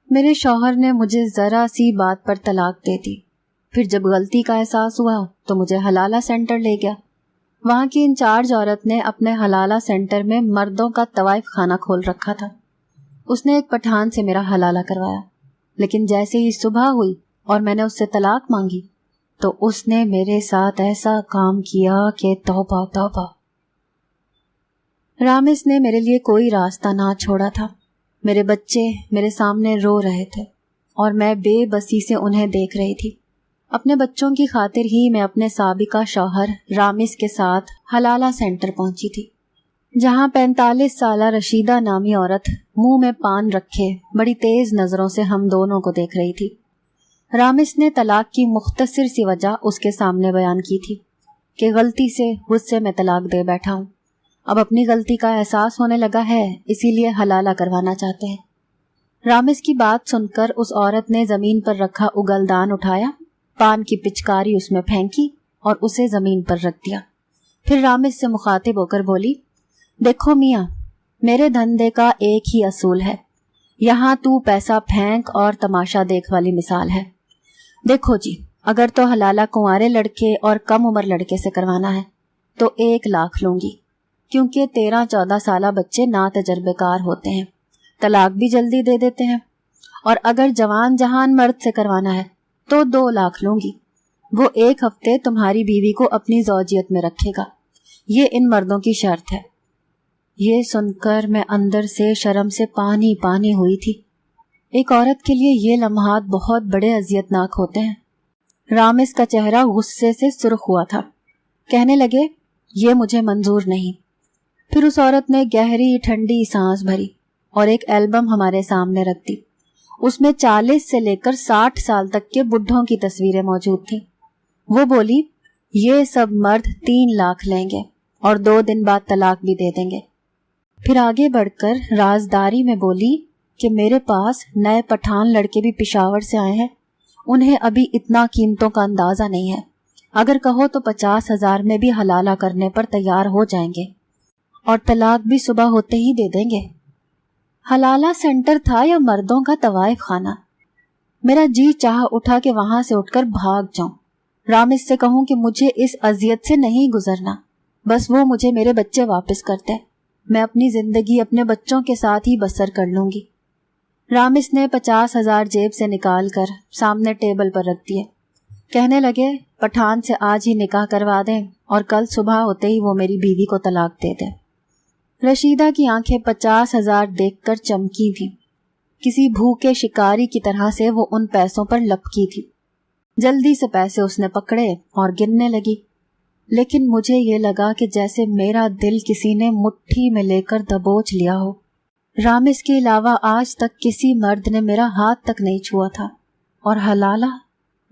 میرے شوہر نے مجھے ذرا سی بات پر طلاق دے دی. پھر جب غلطی کا احساس ہوا تو مجھے حلالہ سینٹر لے گیا. وہاں کی انچارج عورت نے اپنے حلالہ سینٹر میں مردوں کا طوائف خانہ کھول رکھا تھا. اس نے ایک پٹھان سے میرا حلالہ کروایا، لیکن جیسے ہی صبح ہوئی اور میں نے اس سے طلاق مانگی تو اس نے میرے ساتھ ایسا کام کیا کہ توبہ توبہ. رامس نے میرے لیے کوئی راستہ نہ چھوڑا تھا. میرے بچے میرے سامنے رو رہے تھے اور میں بے بسی سے انہیں دیکھ رہی تھی. اپنے بچوں کی خاطر ہی میں اپنے سابقہ شوہر رامس کے ساتھ حلالہ سینٹر پہنچی تھی، جہاں 45 سالہ رشیدہ نامی عورت منہ میں پان رکھے بڑی تیز نظروں سے ہم دونوں کو دیکھ رہی تھی. رامس نے طلاق کی مختصر سی وجہ اس کے سامنے بیان کی تھی کہ غلطی سے غصے میں طلاق دے بیٹھا ہوں، اب اپنی غلطی کا احساس ہونے لگا ہے، اسی لیے حلالہ کروانا چاہتے ہیں. رامس کی بات سن کر اس عورت نے زمین پر رکھا اگلدان اٹھایا، پان کی پچکاری اس میں پھینکی اور اسے زمین پر رکھ دیا. پھر رامس سے مخاطب ہو کر بولی، دیکھو میاں، میرے دھندے کا ایک ہی اصول ہے، یہاں تو پیسہ پھینک اور تماشا دیکھ والی مثال ہے. دیکھو جی، اگر تو حلالہ کنوارے لڑکے اور کم عمر لڑکے سے کروانا ہے تو 1 لاکھ لوں گی، کیونکہ 13-14 سالہ بچے نا تجربے کار ہوتے ہیں، طلاق بھی جلدی دے دیتے ہیں. اور اگر جوان جہان مرد سے کروانا ہے تو 2 لاکھ لوں گی، وہ 1 ہفتے تمہاری بیوی کو اپنی زوجیت میں رکھے گا، یہ ان مردوں کی شرط ہے. یہ سن کر میں اندر سے شرم سے پانی پانی ہوئی تھی. ایک عورت کے لیے یہ لمحات بہت بڑے اذیت ناک ہوتے ہیں. رامس کا چہرہ غصے سے سرخ ہوا تھا. کہنے لگے، یہ مجھے منظور نہیں. پھر اس عورت نے گہری ٹھنڈی سانس بھری اور ایک البم ہمارے سامنے رکھ دی. اس میں 40 سے لے کر 60 سال تک کے بڈھوں کی تصویریں موجود تھیں. وہ بولی، یہ سب مرد 3 لاکھ لیں گے اور 2 دن بعد طلاق بھی دے دیں گے. پھر آگے بڑھ کر رازداری میں بولی کہ میرے پاس نئے پٹھان لڑکے بھی پشاور سے آئے ہیں، انہیں ابھی اتنا قیمتوں کا اندازہ نہیں ہے، اگر کہو تو 50,000 میں بھی حلالہ کرنے پر تیار ہو جائیں گے اور طلاق بھی صبح ہوتے ہی دے دیں گے. حلالہ سینٹر تھا یا مردوں کا طوائف خانہ؟ میرا جی چاہ اٹھا کہ وہاں سے اٹھ کر بھاگ جاؤں، رامس سے کہوں کہ مجھے اس اذیت سے نہیں گزرنا، بس وہ مجھے میرے بچے واپس کرتے، میں اپنی زندگی اپنے بچوں کے ساتھ ہی بسر کر لوں گی. رامس نے 50,000 جیب سے نکال کر سامنے ٹیبل پر رکھ دیے. کہنے لگے، پٹھان سے آج ہی نکاح کروا دیں اور کل صبح ہوتے ہی وہ میری بیوی کو طلاق دے دیں. رشیدہ کی آنکھیں 50,000 دیکھ کر چمکی تھیں. کسی بھوکے شکاری کی طرح سے وہ ان پیسوں پر لپکی تھی. جلدی سے پیسے اس نے پکڑے اور گننے لگی، لیکن مجھے یہ لگا کہ جیسے میرا دل کسی نے مٹھی میں لے کر دبوچ لیا ہو. رامس کے علاوہ آج تک کسی مرد نے میرا ہاتھ تک نہیں چھوا تھا، اور حلالہ،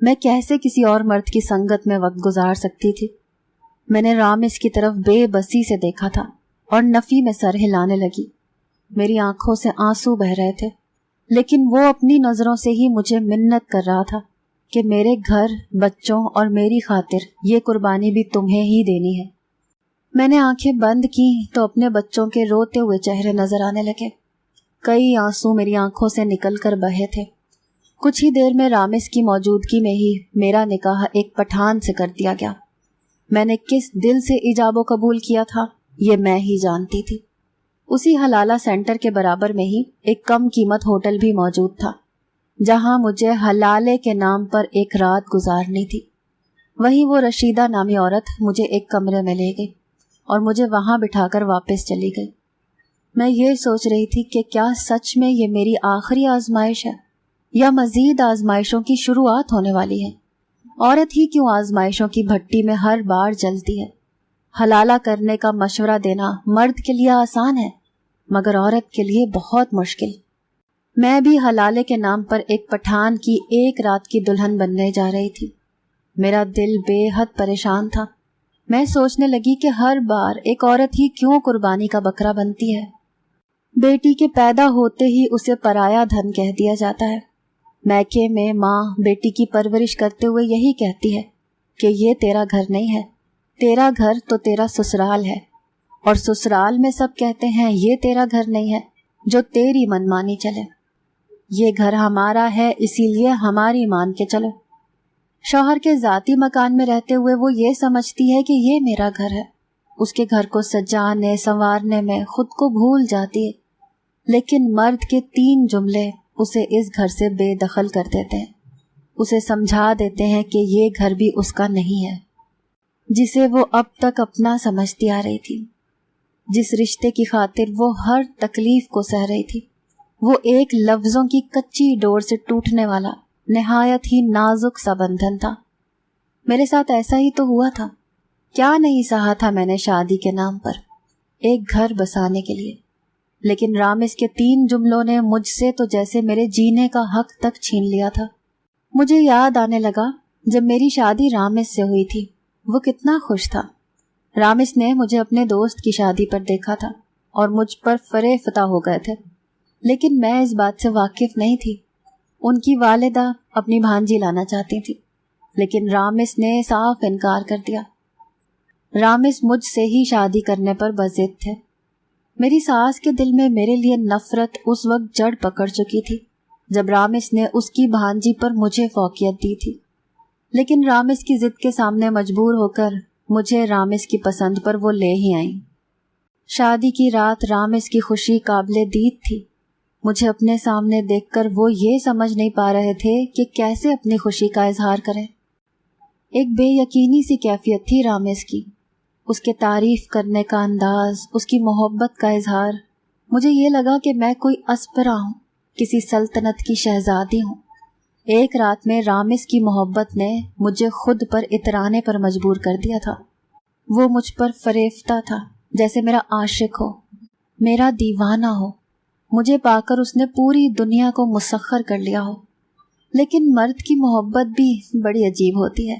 میں کیسے کسی اور مرد کی سنگت میں وقت گزار سکتی تھی؟ میں نے رامس کی طرف بے بسی سے دیکھا تھا اور نفی میں سر ہلانے لگی. میری آنکھوں سے آنسو بہ رہے تھے، لیکن وہ اپنی نظروں سے ہی مجھے منت کر رہا تھا کہ میرے گھر، بچوں اور میری خاطر یہ قربانی بھی تمہیں ہی دینی ہے. میں نے آنکھیں بند کی تو اپنے بچوں کے روتے ہوئے چہرے نظر آنے لگے. کئی آنسو میری آنکھوں سے نکل کر بہے تھے. کچھ ہی دیر میں رامس کی موجودگی میں ہی میرا نکاح ایک پٹھان سے کر دیا گیا. میں نے کس دل سے ایجاب و قبول کیا تھا یہ میں ہی جانتی تھی. اسی حلالہ سینٹر کے برابر میں ہی ایک کم قیمت ہوٹل بھی موجود تھا، جہاں مجھے حلالے کے نام پر ایک رات گزارنی تھی. وہیں وہ رشیدہ نامی عورت مجھے ایک کمرے میں لے گئی اور مجھے وہاں بٹھا کر واپس چلی گئی. میں یہ سوچ رہی تھی کہ کیا سچ میں یہ میری آخری آزمائش ہے یا مزید آزمائشوں کی شروعات ہونے والی ہے؟ عورت ہی کیوں آزمائشوں کی بھٹی میں ہر بار جلتی ہے؟ حلالہ کرنے کا مشورہ دینا مرد کے لیے آسان ہے، مگر عورت کے لیے بہت مشکل. میں بھی حلالے کے نام پر ایک پٹھان کی 1 رات کی دلہن بننے جا رہی تھی. میرا دل بے حد پریشان تھا. میں سوچنے لگی کہ ہر بار ایک عورت ہی کیوں قربانی کا بکرا بنتی ہے؟ بیٹی کے پیدا ہوتے ہی اسے پرایا دھن کہہ دیا جاتا ہے. میکے میں ماں بیٹی کی پرورش کرتے ہوئے یہی کہتی ہے کہ یہ تیرا گھر نہیں ہے، تیرا گھر تو تیرا سسرال ہے، اور سسرال میں سب کہتے ہیں یہ تیرا گھر نہیں ہے جو تیری منمانی چلے. یہ گھر ہمارا ہے اسی لیے ہماری مان کے چلو۔ شوہر کے ذاتی مکان میں رہتے ہوئے وہ یہ سمجھتی ہے کہ یہ میرا گھر ہے، اس کے گھر کو سجانے سنوارنے میں خود کو بھول جاتی ہے، لیکن مرد کے 3 جملے اسے اس گھر سے بے دخل کر دیتے ہیں، اسے سمجھا دیتے ہیں کہ یہ گھر بھی اس کا نہیں ہے، جسے وہ اب تک اپنا سمجھتی آ رہی تھی، جس رشتے کی خاطر وہ ہر تکلیف کو سہ رہی تھی۔ وہ ایک لفظوں کی کچی ڈور سے ٹوٹنے والا نہایت ہی نازک سا بندھن تھا۔ میرے ساتھ ایسا ہی تو ہوا تھا۔ کیا نہیں سہا تھا میں نے شادی کے نام پر، ایک گھر بسانے کے لیے، لیکن رامس کے 3 جملوں نے مجھ سے تو جیسے میرے جینے کا حق تک چھین لیا تھا۔ مجھے یاد آنے لگا جب میری شادی رامس سے ہوئی تھی، وہ کتنا خوش تھا۔ رامس نے مجھے اپنے دوست کی شادی پر دیکھا تھا اور مجھ پر فرے فتح ہو گئے تھے، لیکن میں اس بات سے واقف نہیں تھی۔ ان کی والدہ اپنی بھانجی لانا چاہتی تھی، لیکن رامس نے صاف انکار کر دیا۔ رامس مجھ سے ہی شادی کرنے پر بضد تھے۔ میری ساس کے دل میں میرے لیے نفرت اس وقت جڑ پکڑ چکی تھی جب رامس نے اس کی بھانجی پر مجھے فوقیت دی تھی، لیکن رامس کی ضد کے سامنے مجبور ہو کر مجھے رامس کی پسند پر وہ لے ہی آئیں۔ شادی کی رات رامس کی خوشی قابل دید تھی۔ مجھے اپنے سامنے دیکھ کر وہ یہ سمجھ نہیں پا رہے تھے کہ کیسے اپنی خوشی کا اظہار کریں۔ ایک بے یقینی سی کیفیت تھی رامس کی، اس کے تعریف کرنے کا انداز، اس کی محبت کا اظہار۔ مجھے یہ لگا کہ میں کوئی اسپرا ہوں، کسی سلطنت کی شہزادی ہوں۔ ایک رات میں رامس کی محبت نے مجھے خود پر اترانے پر مجبور کر دیا تھا۔ وہ مجھ پر فریفتہ تھا، جیسے میرا عاشق ہو، میرا دیوانہ ہو۔ مجھے پا کر اس نے پوری دنیا کو مسخر کر لیا ہو۔ لیکن مرد کی محبت بھی بڑی عجیب ہوتی ہے۔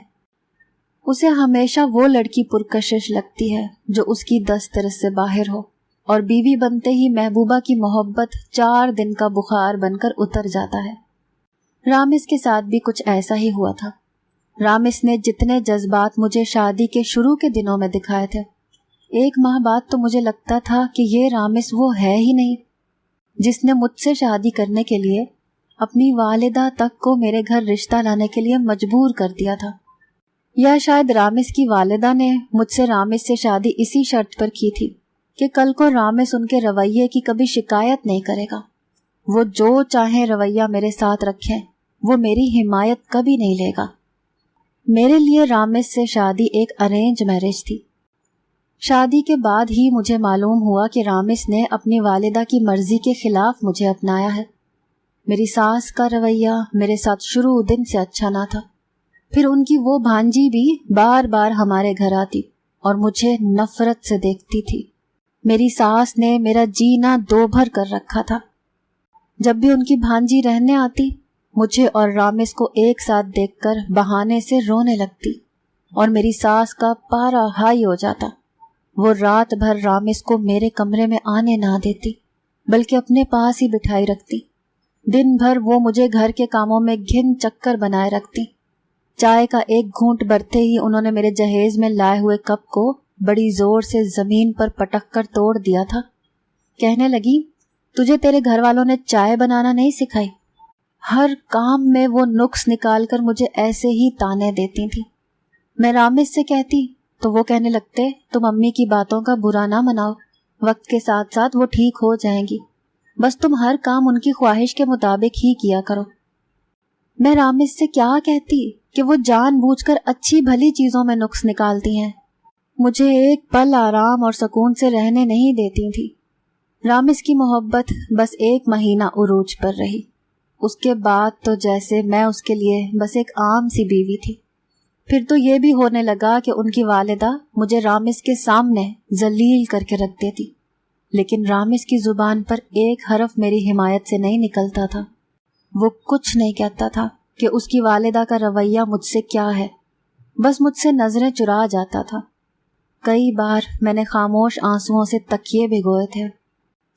اسے ہمیشہ وہ لڑکی پرکشش لگتی ہے جو اس کی دسترس سے باہر ہو، اور بیوی بنتے ہی محبوبہ کی محبت 4 دن کا بخار بن کر اتر جاتا ہے۔ رامس کے ساتھ بھی کچھ ایسا ہی ہوا تھا۔ رامس نے جتنے جذبات مجھے شادی کے شروع کے دنوں میں دکھائے تھے، 1 ماہ بعد تو مجھے لگتا تھا کہ یہ رامس وہ ہے ہی نہیں جس نے مجھ سے شادی کرنے کے لیے اپنی والدہ تک کو میرے گھر رشتہ لانے کے لیے مجبور کر دیا تھا۔ یا شاید رامس کی والدہ نے مجھ سے رامس سے شادی اسی شرط پر کی تھی کہ کل کو رامس ان کے رویے کی کبھی شکایت نہیں کرے گا، وہ جو چاہیں رویہ میرے ساتھ رکھیں، وہ میری حمایت کبھی نہیں لے گا۔ میرے لیے رامس سے شادی ایک ارینج میرج تھی۔ شادی کے بعد ہی مجھے معلوم ہوا کہ رامس نے اپنی والدہ کی مرضی کے خلاف مجھے اپنایا ہے۔ میری ساس کا رویہ میرے ساتھ شروع دن سے اچھا نہ تھا۔ پھر ان کی وہ بھانجی بھی بار بار ہمارے گھر آتی اور مجھے نفرت سے دیکھتی تھی۔ میری ساس نے میرا جینا 2 بھر کر رکھا تھا۔ جب بھی ان کی بھانجی رہنے آتی، مجھے اور رامس کو ایک ساتھ دیکھ کر بہانے سے رونے لگتی اور میری ساس کا پارا ہائی ہو جاتا۔ وہ رات بھر رامس کو میرے کمرے میں آنے نہ دیتی، بلکہ اپنے پاس ہی بٹھائی رکھتی۔ دن بھر وہ مجھے گھر کے کاموں میں گھن چکر بنائے رکھتی۔ چائے کا ایک گھونٹ برتے ہی انہوں نے میرے جہیز میں لائے ہوئے کپ کو بڑی زور سے زمین پر پٹک کر توڑ دیا تھا۔ کہنے لگی، تجھے تیرے گھر والوں نے چائے بنانا نہیں سکھائی؟ ہر کام میں وہ نقص نکال کر مجھے ایسے ہی تانے دیتی تھی۔ میں رامس سے کہتی تو وہ کہنے لگتے، تم امی کی باتوں کا برا نہ مناؤ، وقت کے ساتھ ساتھ وہ ٹھیک ہو جائیں گی، بس تم ہر کام ان کی خواہش کے مطابق ہی کیا کرو۔ میں رامس سے کیا کہتی کہ وہ جان بوجھ کر اچھی بھلی چیزوں میں نقص نکالتی ہیں، مجھے ایک پل آرام اور سکون سے رہنے نہیں دیتی تھی۔ رامس کی محبت بس 1 مہینہ عروج پر رہی، اس کے بعد تو جیسے میں اس کے لیے بس ایک عام سی بیوی تھی۔ پھر تو یہ بھی ہونے لگا کہ ان کی والدہ مجھے رامس کے سامنے ذلیل کر کے رکھ دیتی، لیکن رامس کی زبان پر ایک حرف میری حمایت سے نہیں نکلتا تھا۔ وہ کچھ نہیں کہتا تھا کہ اس کی والدہ کا رویہ مجھ سے کیا ہے، بس مجھ سے نظریں چرا جاتا تھا۔ کئی بار میں نے خاموش آنسوؤں سے تکیے بھگوئے تھے۔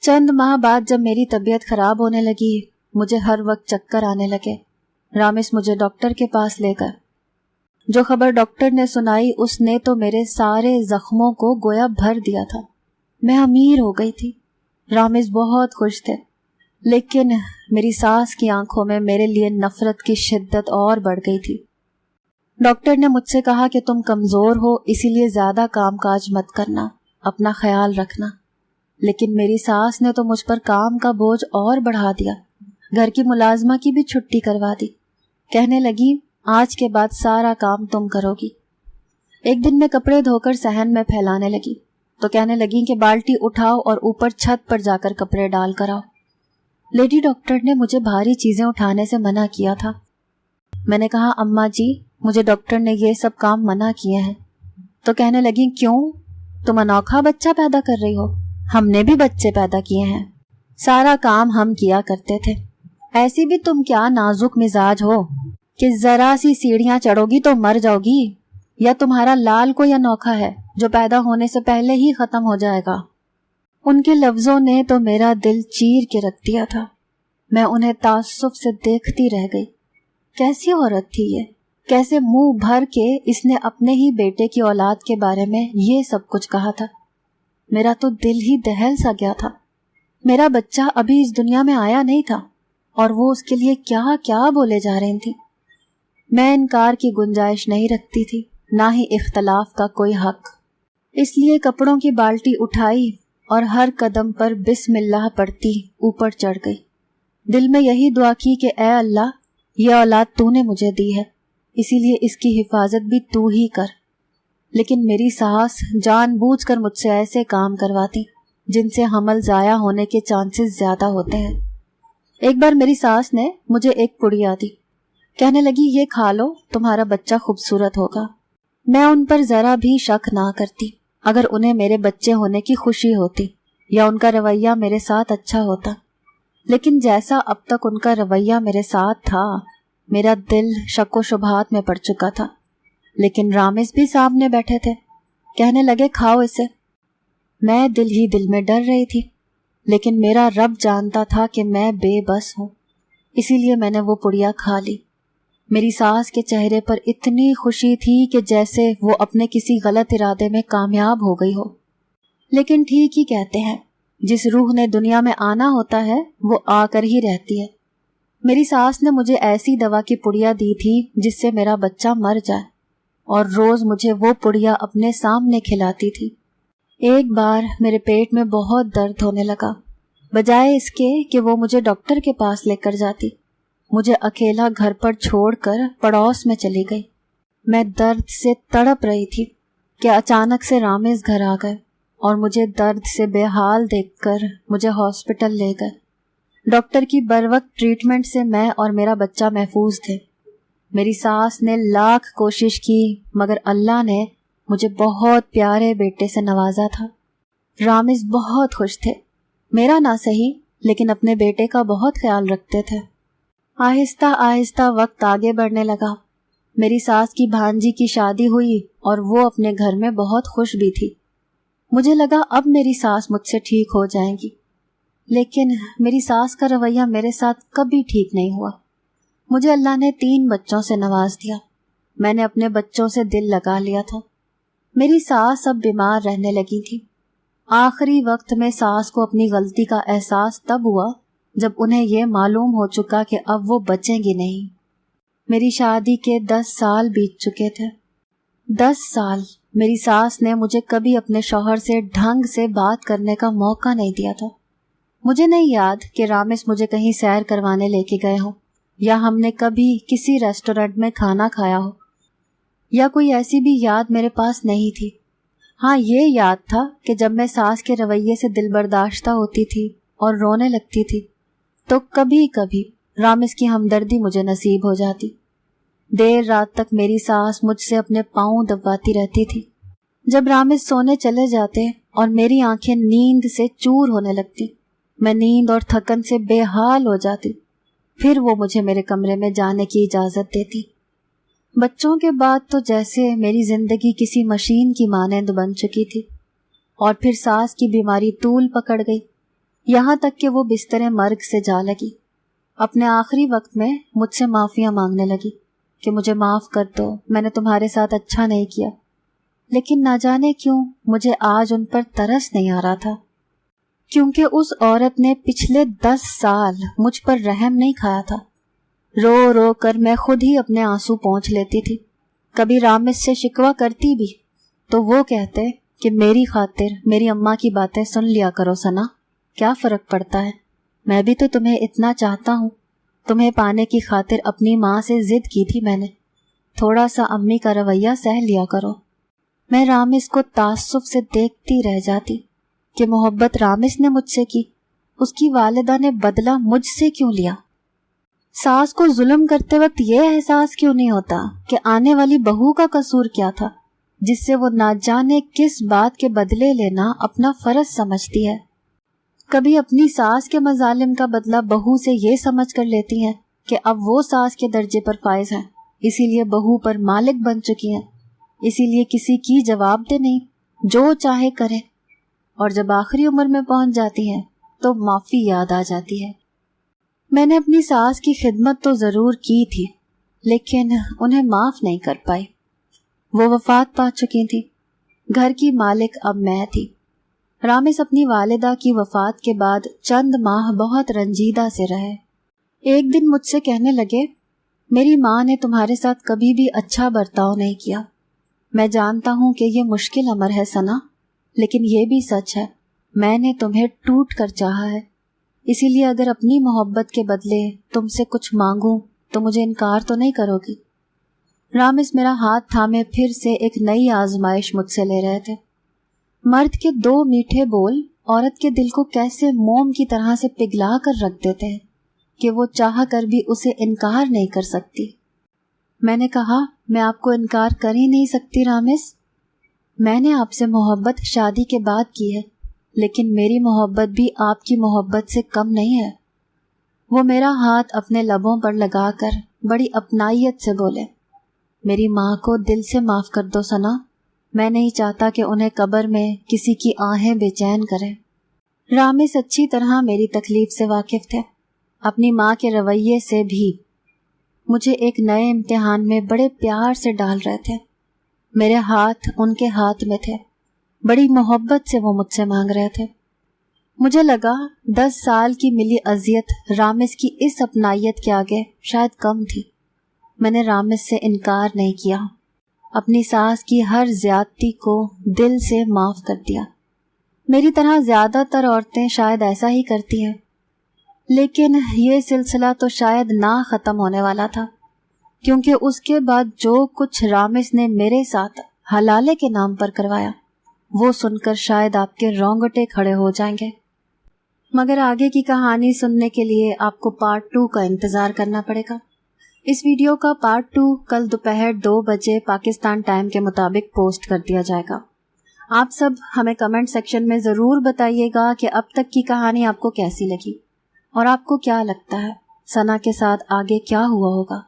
چند ماہ بعد جب میری طبیعت خراب ہونے لگی، مجھے ہر وقت چکر آنے لگے، رامس مجھے ڈاکٹر کے پاس لے گئے۔ جو خبر ڈاکٹر نے سنائی اس نے تو میرے سارے زخموں کو گویا بھر دیا تھا۔ میں امیر ہو گئی تھی۔ رامس بہت خوش تھے۔ لیکن میری ساس کی آنکھوں میں میرے لیے نفرت کی شدت اور بڑھ گئی تھی۔ ڈاکٹر نے مجھ سے کہا کہ تم کمزور ہو، اسی لیے زیادہ کام کاج مت کرنا، اپنا خیال رکھنا۔ لیکن میری ساس نے تو مجھ پر کام کا بوجھ اور بڑھا دیا، گھر کی ملازمہ کی بھی چھٹی کروا دی۔ کہنے لگی آج کے بعد سارا کام تم کرو گی۔ ایک دن میں کپڑے دھو کر صحن میں پھیلانے لگی تو کہنے لگی کہ بالٹی اٹھاؤ اور اوپر چھت پر جا کر کپڑے ڈال کر آؤ۔ لیڈی ڈاکٹر نے مجھے بھاری چیزیں اٹھانے سے منع کیا تھا۔ میں نے کہا اماں جی مجھے ڈاکٹر نے یہ سب کام منع کیے ہیں۔ تو کہنے لگی کیوں؟ تم انوکھا بچہ پیدا کر رہی ہو، ہم نے بھی بچے پیدا کیے ہیں، سارا کام ہم کیا کرتے تھے۔ ایسی بھی تم کیا نازک مزاج ہو کہ ذرا سی سیڑھیاں چڑھو گی تو مر جاؤ گی، یا تمہارا لال کوئی انوکھا ہے جو پیدا ہونے سے پہلے ہی ختم ہو جائے گا۔ ان کے لفظوں نے تو میرا دل چیر کے رکھ دیا تھا۔ میں انہیں تعصب سے دیکھتی رہ گئی۔ کیسی عورت تھی یہ؟ کیسے منہ بھر کے اس نے اپنے ہی بیٹے کی اولاد کے بارے میں یہ سب کچھ کہا تھا؟ میرا تو دل ہی دہل سا گیا تھا۔ میرا بچہ ابھی اس دنیا میں آیا نہیں تھا اور وہ اس کے لیے کیا کیا بولے جا رہی تھی۔ میں انکار کی گنجائش نہیں رکھتی تھی، نہ ہی اختلاف کا کوئی حق۔ اس لیے کپڑوں کی بالٹی اٹھائی اور ہر قدم پر بسم اللہ پڑھتی اوپر چڑھ گئی۔ دل میں یہی دعا کی کہ اے اللہ یہ اولاد تو نے مجھے دی ہے، اسی لیے اس کی حفاظت بھی تو ہی کر۔ لیکن میری ساس جان بوجھ کر مجھ سے ایسے کام کرواتی جن سے حمل ضائع ہونے کے چانسز زیادہ ہوتے ہیں۔ ایک بار میری ساس نے مجھے ایک پڑیا دی، کہنے لگی یہ کھا لو، تمہارا بچہ خوبصورت ہوگا۔ میں ان پر ذرا بھی شک نہ کرتی، اگر انہیں میرے بچے ہونے کی خوشی ہوتی یا ان کا رویہ میرے ساتھ اچھا ہوتا۔ لیکن جیسا اب تک ان کا رویہ میرے ساتھ تھا، میرا دل شک و شبہات میں پڑ چکا تھا۔ لیکن رامز بھی سامنے بیٹھے تھے، کہنے لگے کھاؤ اسے۔ میں دل ہی دل میں ڈر رہی تھی، لیکن میرا رب جانتا تھا کہ میں بے بس ہوں، اسی لیے میں نے وہ پڑیا کھا لی۔ میری ساس کے چہرے پر اتنی خوشی تھی کہ جیسے وہ اپنے کسی غلط ارادے میں کامیاب ہو گئی ہو۔ لیکن ٹھیک ہی کہتے ہیں، جس روح نے دنیا میں آنا ہوتا ہے وہ آ کر ہی رہتی ہے۔ میری ساس نے مجھے ایسی دوا کی پڑیا دی تھی جس سے میرا بچہ مر جائے، اور روز مجھے وہ پڑیا اپنے سامنے کھلاتی تھی۔ ایک بار میرے پیٹ میں بہت درد ہونے لگا، بجائے اس کے کہ وہ مجھے ڈاکٹر کے پاس لے کر جاتی، مجھے اکیلا گھر پر چھوڑ کر پڑوس میں چلی گئی۔ میں درد سے تڑپ رہی تھی کہ اچانک سے رامز گھر آ گئے اور مجھے درد سے بے حال دیکھ کر مجھے ہاسپٹل لے گئے۔ ڈاکٹر کی بروقت ٹریٹمنٹ سے میں اور میرا بچہ محفوظ تھے۔ میری ساس نے لاکھ کوشش کی مگر اللہ نے مجھے بہت پیارے بیٹے سے نوازا تھا۔ رامز بہت خوش تھے، میرا نہ صحیح لیکن اپنے بیٹے کا بہت خیال رکھتے تھے۔ آہستہ آہستہ وقت آگے بڑھنے لگا۔ میری ساس کی بھانجی کی شادی ہوئی اور وہ اپنے گھر میں بہت خوش بھی تھی۔ مجھے لگا اب میری ساس مجھ سے ٹھیک ہو جائیں گی، لیکن میری ساس کا رویہ میرے ساتھ کبھی ٹھیک نہیں ہوا۔ مجھے اللہ نے 3 بچوں سے نواز دیا۔ میں نے اپنے بچوں سے دل لگا لیا تھا۔ میری ساس اب بیمار رہنے لگی تھی۔ آخری وقت میں ساس کو اپنی غلطی کا احساس تب ہوا جب انہیں یہ معلوم ہو چکا کہ اب وہ بچیں گی نہیں۔ میری شادی کے 10 سال بیت چکے تھے۔ 10 سال میری ساس نے مجھے کبھی اپنے شوہر سے ڈھنگ سے بات کرنے کا موقع نہیں دیا تھا۔ مجھے نہیں یاد کہ رامز مجھے کہیں سیر کروانے لے کے گئے ہوں، یا ہم نے کبھی کسی ریسٹورنٹ میں کھانا کھایا ہو، یا کوئی ایسی بھی یاد میرے پاس نہیں تھی۔ ہاں یہ یاد تھا کہ جب میں ساس کے رویے سے دل برداشتہ ہوتی تھی اور رونے لگتی تھی تو کبھی کبھی رامز کی ہمدردی مجھے نصیب ہو جاتی۔ دیر رات تک میری ساس مجھ سے اپنے پاؤں دباتی رہتی تھی۔ جب رامز سونے چلے جاتے اور میری آنکھیں نیند سے چور ہونے لگتی، میں نیند اور تھکن سے بے حال ہو جاتی، پھر وہ مجھے میرے کمرے میں جانے کی اجازت دیتی۔ بچوں کے بعد تو جیسے میری زندگی کسی مشین کی مانند بن چکی تھی، اور پھر ساس کی بیماری طول پکڑ گئی، یہاں تک کہ وہ بستر مرگ سے جا لگی۔ اپنے آخری وقت میں مجھ سے معافیاں مانگنے لگی کہ مجھے معاف کر دو، میں نے تمہارے ساتھ اچھا نہیں کیا۔ لیکن نہ جانے کیوں مجھے آج ان پر ترس نہیں آ رہا تھا، کیونکہ اس عورت نے پچھلے 10 سال مجھ پر رحم نہیں کھایا تھا۔ رو رو کر میں خود ہی اپنے آنسو پونچھ لیتی تھی۔ کبھی رامس سے شکوہ کرتی بھی تو وہ کہتے کہ میری خاطر میری اماں کی باتیں سن لیا کرو ثنا، کیا فرق پڑتا ہے، میں بھی تو تمہیں اتنا چاہتا ہوں، تمہیں پانے کی خاطر اپنی ماں سے ضد کی تھی میں نے، تھوڑا سا امی کا رویہ سہ لیا کرو۔ میں رامس کو تعصب سے دیکھتی رہ جاتی کہ محبت رامس نے مجھ سے کی، اس کی والدہ نے بدلہ مجھ سے کیوں لیا؟ ساس کو ظلم کرتے وقت یہ احساس کیوں نہیں ہوتا کہ آنے والی بہو کا قصور کیا تھا، جس سے وہ نہ جانے کس بات کے بدلے لینا اپنا فرض سمجھتی ہے؟ کبھی اپنی ساس کے مظالم کا بدلہ بہو سے یہ سمجھ کر لیتی ہیں کہ اب وہ ساس کے درجے پر فائز ہیں، اسی لیے بہو پر مالک بن چکی ہیں، اسی لیے کسی کی جواب دہ نہیں، جو چاہے کرے، اور جب آخری عمر میں پہنچ جاتی ہیں تو معافی یاد آ جاتی ہے۔ میں نے اپنی ساس کی خدمت تو ضرور کی تھی، لیکن انہیں معاف نہیں کر پائی۔ وہ وفات پا چکی تھی، گھر کی مالک اب میں تھی۔ رامس اپنی والدہ کی وفات کے بعد چند ماہ بہت رنجیدہ سے رہے۔ ایک دن مجھ سے کہنے لگے، میری ماں نے تمہارے ساتھ کبھی بھی اچھا برتاؤ نہیں کیا۔ میں جانتا ہوں کہ یہ مشکل امر ہے ثنا، لیکن یہ بھی سچ ہے، میں نے تمہیں ٹوٹ کر چاہا ہے، اسی لیے اگر اپنی محبت کے بدلے تم سے کچھ مانگوں تو مجھے انکار تو نہیں کرو گی؟ رامس میرا ہاتھ تھامے پھر سے ایک نئی آزمائش مجھ سے لے رہے تھے۔ مرد کے 2 میٹھے بول عورت کے دل کو کیسے موم کی طرح سے پگھلا کر رکھ دیتے ہیں کہ وہ چاہ کر بھی اسے انکار نہیں کر سکتی۔ میں نے کہا، میں آپ کو انکار کر ہی نہیں سکتی رامس، میں نے آپ سے محبت شادی کے بعد کی ہے، لیکن میری محبت بھی آپ کی محبت سے کم نہیں ہے۔ وہ میرا ہاتھ اپنے لبوں پر لگا کر بڑی اپنائیت سے بولے، میری ماں کو دل سے معاف کر دو ثنا، میں نہیں چاہتا کہ انہیں قبر میں کسی کی آہیں بے چین کریں۔ رامس اچھی طرح میری تکلیف سے واقف تھے، اپنی ماں کے رویے سے بھی۔ مجھے ایک نئے امتحان میں بڑے پیار سے ڈال رہے تھے، میرے ہاتھ ان کے ہاتھ میں تھے، بڑی محبت سے وہ مجھ سے مانگ رہے تھے۔ مجھے لگا 10 سال کی ملی اذیت رامس کی اس اپنائیت کے آگے شاید کم تھی۔ میں نے رامس سے انکار نہیں کیا، اپنی ساس کی ہر زیادتی کو دل سے معاف کر دیا۔ میری طرح زیادہ تر عورتیں شاید ایسا ہی کرتی ہیں، لیکن یہ سلسلہ تو شاید نہ ختم ہونے والا تھا، کیونکہ اس کے بعد جو کچھ رامس نے میرے ساتھ حلالے کے نام پر کروایا وہ سن کر شاید آپ کے رونگٹے کھڑے ہو جائیں گے۔ مگر آگے کی کہانی سننے کے لیے آپ کو پارٹ 2 کا انتظار کرنا پڑے گا۔ اس ویڈیو کا پارٹ 2 کل دوپہر 2 بجے پاکستان ٹائم کے مطابق پوسٹ کر دیا جائے گا۔ آپ سب ہمیں کمنٹ سیکشن میں ضرور بتائیے گا کہ اب تک کی کہانی آپ کو کیسی لگی، اور آپ کو کیا لگتا ہے ثنا کے ساتھ آگے کیا ہوا ہوگا۔